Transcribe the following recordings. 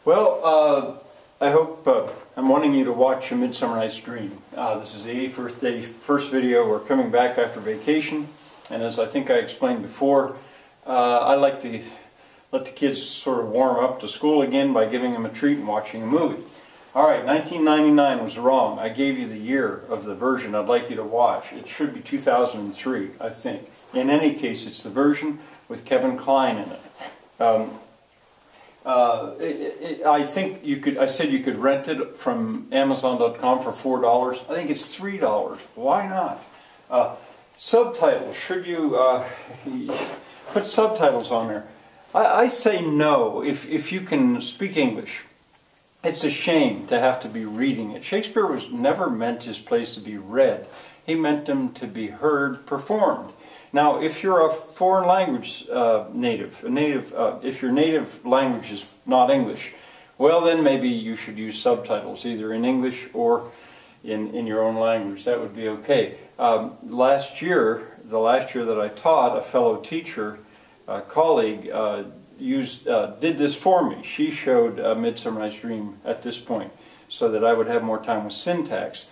Well, I hope I'm wanting you to watch A Midsummer Night's Dream. This is the 8th birthday first video. We're coming back after vacation, and as I think I explained before, I like to let the kids sort of warm up to school again by giving them a treat and watching a movie. Alright, 1999 was wrong. I gave you the year of the version I'd like you to watch. It should be 2003, I think. In any case, it's the version with Kevin Klein in it. I think you could. I said you could rent it from Amazon.com for $4. I think it's $3. Why not? Subtitles. Should you put subtitles on there? I say no. If you can speak English, it's a shame to have to be reading it. Shakespeare was never meant his plays to be read. He meant them to be heard, performed. Now, if you're a foreign language if your native language is not English, well then maybe you should use subtitles, either in English or in your own language. That would be okay. The last year that I taught, a fellow teacher, a colleague, did this for me. She showed Midsummer Night's Dream at this point so that I would have more time with syntax.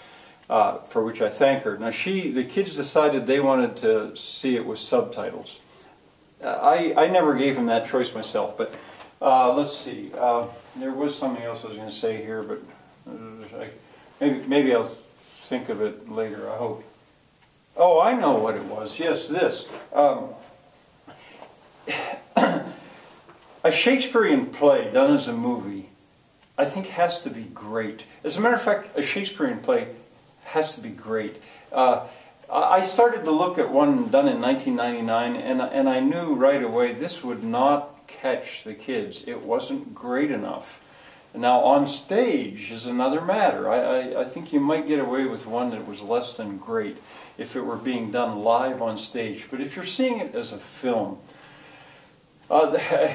For which I thank her. Now the kids decided they wanted to see it with subtitles. I never gave them that choice myself, but let's see. There was something else I was going to say here, but maybe I'll think of it later, I hope. Oh, I know what it was. Yes, this. A Shakespearean play done as a movie, I think, has to be great. As a matter of fact, a Shakespearean play has to be great. I started to look at one done in 1999, and I knew right away this would not catch the kids. It wasn't great enough. Now, on stage is another matter. I think you might get away with one that was less than great if it were being done live on stage. But if you're seeing it as a film,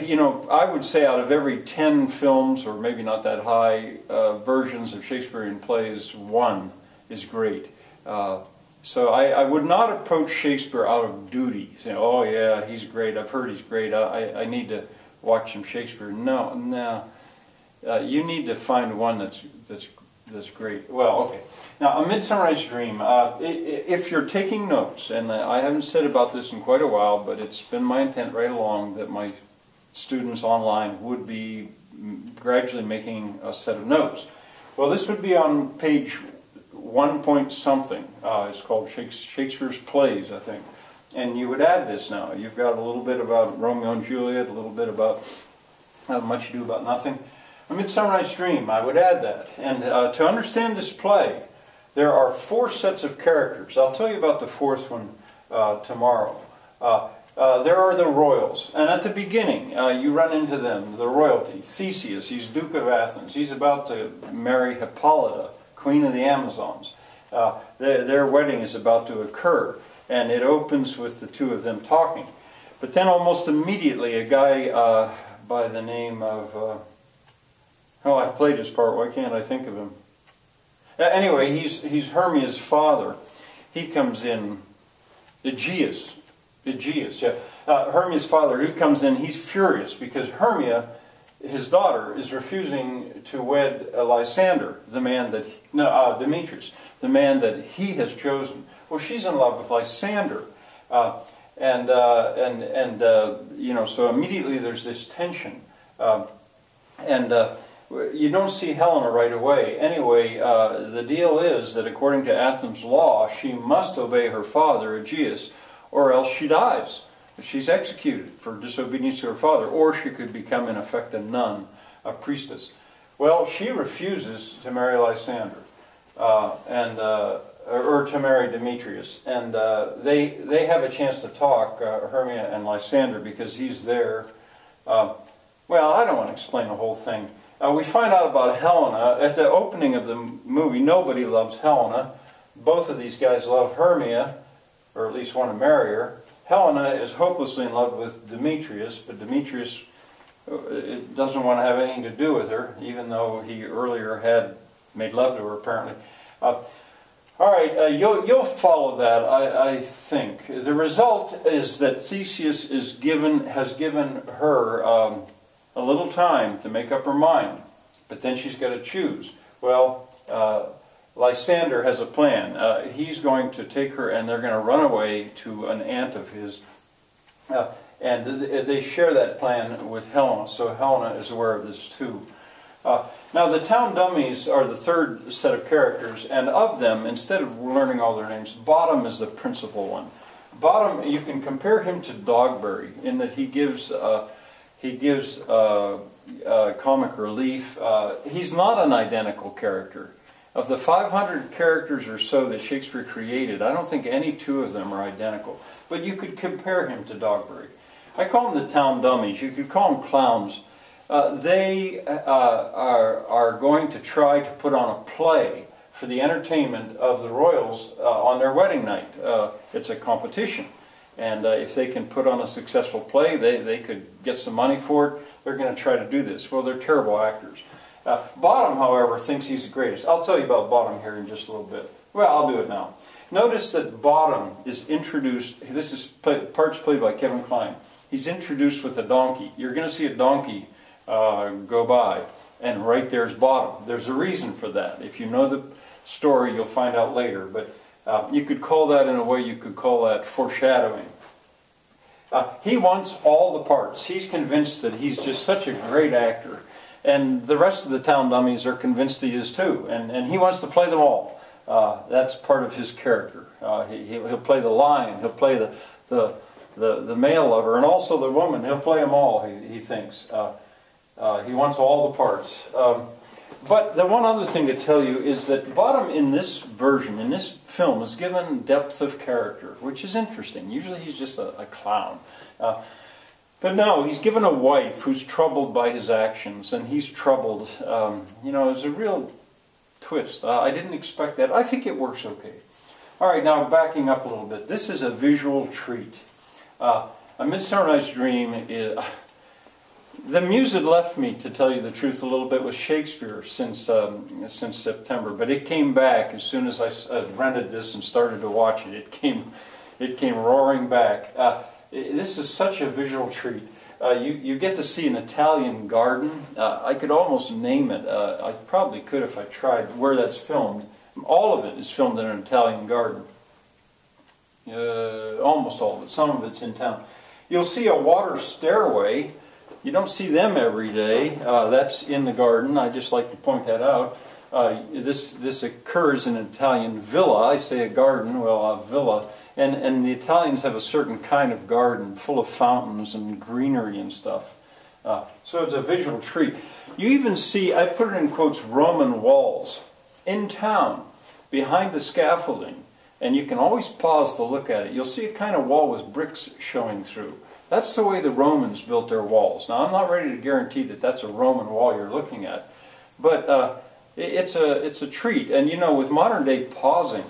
you know, I would say out of every 10 films, or maybe not that high, versions of Shakespearean plays, one is great. So I would not approach Shakespeare out of duty, saying, oh yeah, he's great, I've heard he's great, I need to watch some Shakespeare. No. You need to find one that's great. Well, okay. Now, A Midsummer Night's Dream, if you're taking notes, and I haven't said about this in quite a while, but it's been my intent right along that my students online would be gradually making a set of notes. Well, this would be on page 1 point something. It's called Shakespeare's Plays, I think. And you would add this now. You've got a little bit about Romeo and Juliet, a little bit about Much Ado About Nothing. A Midsummer Night's Dream, I would add that. And to understand this play, there are 4 sets of characters. I'll tell you about the 4th one tomorrow. There are the royals, and at the beginning you run into them, the royalty. Theseus, he's Duke of Athens. He's about to marry Hippolyta, Queen of the Amazons. Their wedding is about to occur, and it opens with the two of them talking. But then almost immediately a guy by the name of, oh, I played his part, why can't I think of him? Anyway, he's Hermia's father. He comes in, Aegeus, yeah. Hermia's father, he comes in, he's furious because Hermia, his daughter, is refusing to wed Lysander, the man that, Demetrius, the man that he has chosen. Well, she's in love with Lysander. You know, so immediately there's this tension. You don't see Helena right away. Anyway, the deal is that according to Athens law, she must obey her father, Aegeus, or else she dies. She's executed for disobedience to her father, or she could become, in effect, a nun, a priestess. Well, she refuses to marry Lysander, or to marry Demetrius, and they have a chance to talk, Hermia and Lysander, because he's there. Well, I don't want to explain the whole thing. We find out about Helena at the opening of the movie. Nobody loves Helena. Both of these guys love Hermia, or at least want to marry her. Helena is hopelessly in love with Demetrius, but Demetrius doesn't want to have anything to do with her, even though he earlier had made love to her, apparently. All right, you'll follow that, I think. The result is that Theseus has given her a little time to make up her mind. but then she's got to choose. Well, Lysander has a plan. He's going to take her, and they're going to run away to an aunt of his, and they share that plan with Helena, so Helena is aware of this too. Now the town dummies are the third set of characters, and of them, instead of learning all their names, Bottom is the principal one. Bottom, you can compare him to Dogberry in that he gives comic relief. He's not an identical character. Of the 500 characters or so that Shakespeare created, I don't think any two of them are identical. But you could compare him to Dogberry. I call them the town dummies. You could call them clowns. They are going to try to put on a play for the entertainment of the royals on their wedding night. It's a competition. And if they can put on a successful play, they could get some money for it. They're going to try to do this. Well, they're terrible actors. Bottom, however, thinks he's the greatest. I'll tell you about Bottom here in just a little bit. Well, I'll do it now. Notice that Bottom is introduced, this is parts played by Kevin Klein. He's introduced with a donkey. You're going to see a donkey go by, and right there's Bottom. There's a reason for that. If you know the story, you'll find out later. But you could call that, in a way, you could call that foreshadowing. He wants all the parts. He's convinced that he's just such a great actor. And the rest of the town dummies are convinced he is too. And he wants to play them all. That's part of his character. He'll play the lion, he'll play the male lover, and also the woman. He'll play them all, he thinks. He wants all the parts. But the one other thing to tell you is that Bottom in this version, in this film, is given depth of character, which is interesting. Usually he's just a clown. But no, he's given a wife who's troubled by his actions, and he's troubled. You know, it's a real twist. I didn't expect that. I think it works okay. All right, now backing up a little bit. This is a visual treat. A Midsummer Night's Dream is... The muse had left me, to tell you the truth, a little bit with Shakespeare since September, but it came back as soon as I rented this and started to watch it. It came roaring back. This is such a visual treat. You get to see an Italian garden. I could almost name it. I probably could if I tried. Where that's filmed, all of it is filmed in an Italian garden. Almost all of it. Some of it's in town. You'll see a water stairway. You don't see them every day. That's in the garden. I just like to point that out. This occurs in an Italian villa. I say a garden, well, a villa. And the Italians have a certain kind of garden full of fountains and greenery and stuff. So it's a visual treat. You even see, I put it in quotes, Roman walls in town behind the scaffolding. And you can always pause to look at it. You'll see a kind of wall with bricks showing through. That's the way the Romans built their walls. Now, I'm not ready to guarantee that that's a Roman wall you're looking at, but it's a treat. And you know, with modern day pausing,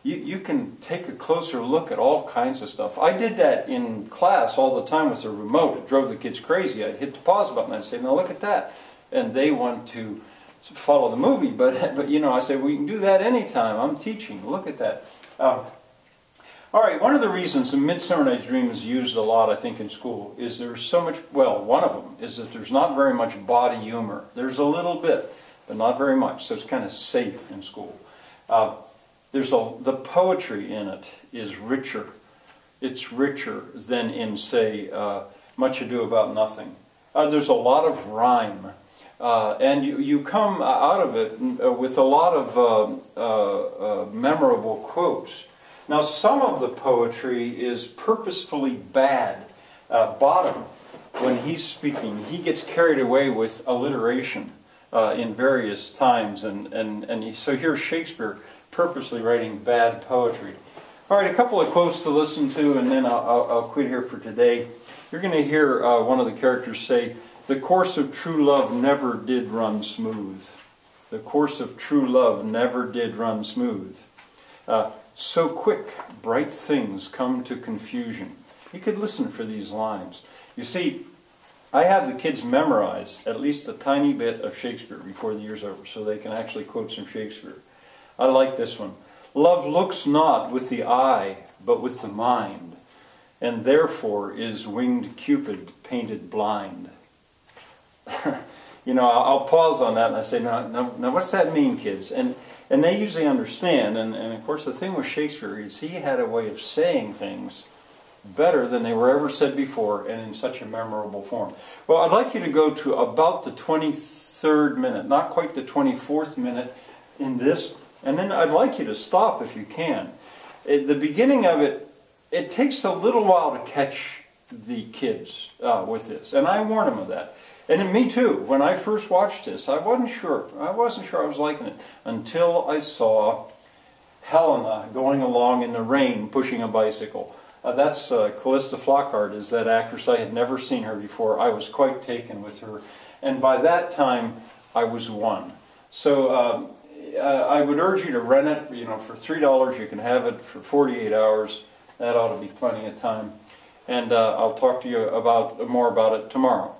you can take a closer look at all kinds of stuff. I did that in class all the time with the remote. It drove the kids crazy. I'd hit the pause button and I'd say, "Now look at that," and they want to follow the movie. But you know, I say, "We can do that anytime. I'm teaching. Look at that." All right, one of the reasons A Midsummer Night's Dream is used a lot, I think, in school is there's so much, well, one of them is that there's not very much body humor. There's a little bit, but not very much, so it's kind of safe in school. The poetry in it is richer. It's richer than in, say, Much Ado About Nothing. There's a lot of rhyme. And you come out of it with a lot of memorable quotes. Now, some of the poetry is purposefully bad. Bottom, when he's speaking, he gets carried away with alliteration in various times. So here's Shakespeare purposely writing bad poetry. All right, a couple of quotes to listen to, and then I'll quit here for today. You're going to hear one of the characters say, "The course of true love never did run smooth." The course of true love never did run smooth. So quick, bright things come to confusion. You could listen for these lines. You see, I have the kids memorize at least a tiny bit of Shakespeare before the year's over, so they can actually quote some Shakespeare. I like this one. "Love looks not with the eye, but with the mind, and therefore is winged Cupid painted blind." you know, I'll pause on that and I say, now what's that mean, kids? And they usually understand. And of course, the thing with Shakespeare is he had a way of saying things better than they were ever said before, and in such a memorable form. Well, I'd like you to go to about the 23rd minute, not quite the 24th minute in this, and then I'd like you to stop if you can. At the beginning of it, it takes a little while to catch the kids with this, and I warn them of that. And me too. When I first watched this, I wasn't sure I was liking it until I saw Helena going along in the rain pushing a bicycle. That's Callista Flockhart, is that actress. I had never seen her before. I was quite taken with her, and by that time I was won. So I would urge you to rent it. You know, for $3 you can have it for 48 hours. That ought to be plenty of time. And I'll talk to you more about it tomorrow.